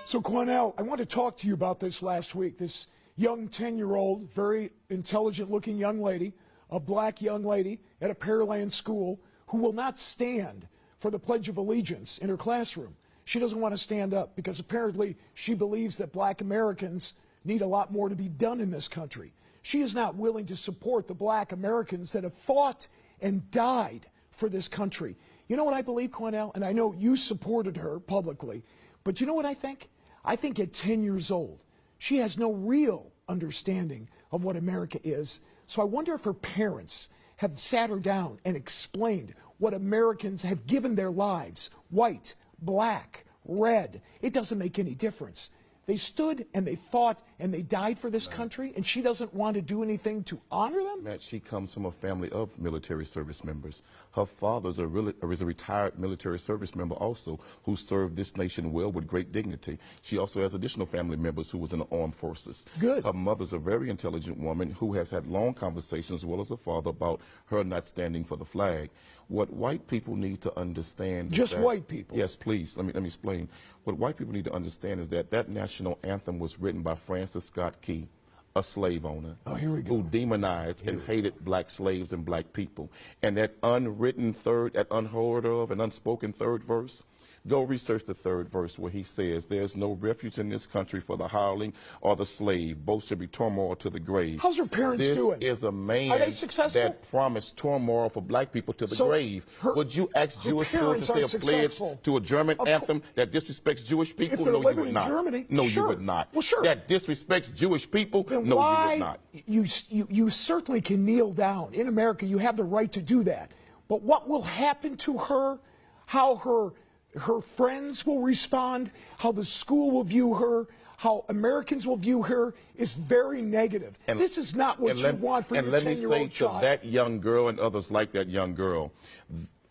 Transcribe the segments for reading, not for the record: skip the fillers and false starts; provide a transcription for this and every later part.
So, Cornell, I want to talk to you about this last week. This young 10-year-old, very intelligent-looking young lady, a black young lady at a Pearland school who will not stand for the Pledge of Allegiance in her classroom. She doesn't want to stand up because apparently she believes that black Americans need a lot more to be done in this country. She is not willing to support the black Americans that have fought and died for this country. You know what I believe, Cornell? And I know you supported her publicly, but you know what I think? I think at 10 years old, she has no real understanding of what America is. So I wonder if her parents have sat her down and explained what Americans have given their lives, white, black, red. It doesn't make any difference. They stood and they fought and they died for this country, and she doesn't want to do anything to honor them? Matt, she comes from a family of military service members. Her father is a retired military service member also who served this nation well with great dignity. She also has additional family members who was in the armed forces. Good. Her mother's a very intelligent woman who has had long conversations as well as her father about her not standing for the flag. What white people need to understand is Just that, white people? Yes, please. Let me explain. What white people need to understand is that that national anthem was written by Francis Scott Key, a slave owner, who demonized and hated black slaves and black people. And that unwritten third, that unheard of and unspoken third verse, go research the third verse where he says, "There's no refuge in this country for the hireling or the slave. Both shall be turmoil to the grave." How's her parents doing? This is a man Are they successful? that promised turmoil for black people to the grave. Would you ask Jewish children to say a pledge to a German anthem that disrespects Jewish people? If they're No, you living would in not. Germany, No, sure. you would not. Well, sure. That disrespects Jewish people? Then No, why, you would not. You certainly can kneel down. In America, you have the right to do that. But what will happen to her, how her friends will respond, how the school will view her, how Americans will view her is very negative. And this is not what you want for your 10-year-old child. And let me say to that young girl and others like that young girl,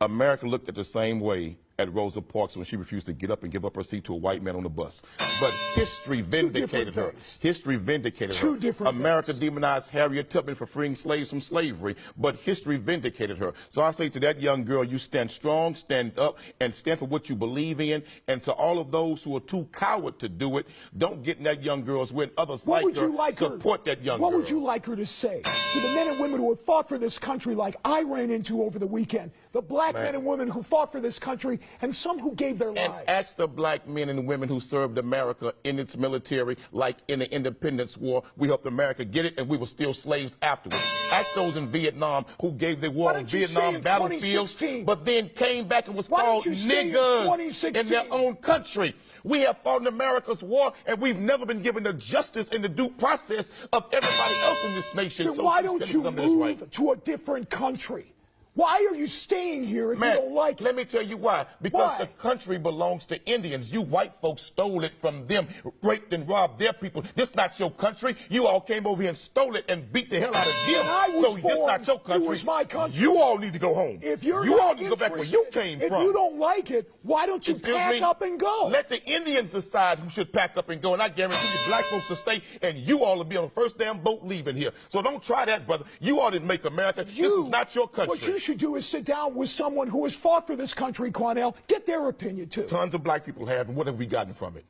America looked at the same way at Rosa Parks when she refused to get up and give up her seat to a white man on the bus. But history vindicated her. History vindicated her. America demonized Harriet Tubman for freeing slaves from slavery, but history vindicated her. So I say to that young girl, you stand strong, stand up, and stand for what you believe in. And to all of those who are too coward to do it, don't get in that young girl's way. Others like her, support that young girl. What would you like her to say to the men and women who have fought for this country like I ran into over the weekend? The black men and women who fought for this country and some who gave their lives. And ask the black men and women who served America in its military, like in the Independence War. We helped America get it, and we were still slaves afterwards. Ask those in Vietnam who gave their war on Vietnam battlefields, but then came back and was called niggers in their own country. We have fought in America's war, and we've never been given the justice and the due process of everybody else in this nation. Then why don't you move to a different country? Why are you staying here if you don't like it? Let me tell you why. Because the country belongs to Indians. You white folks stole it from them, raped and robbed their people. This is not your country. You all came over here and stole it and beat the hell out of them. So this is not your country. It was my country. You all need to go home. If you're you all need to go back where you came from. If you don't like it, why don't you pack up and go? Let the Indians decide who should pack up and go. And I guarantee you black folks will stay, and you all will be on the first damn boat leaving here. So don't try that, brother. You all didn't make America. This is not your country. What you should do is sit down with someone who has fought for this country, Cornell. Get their opinion, too. Tons of black people have, and what have we gotten from it?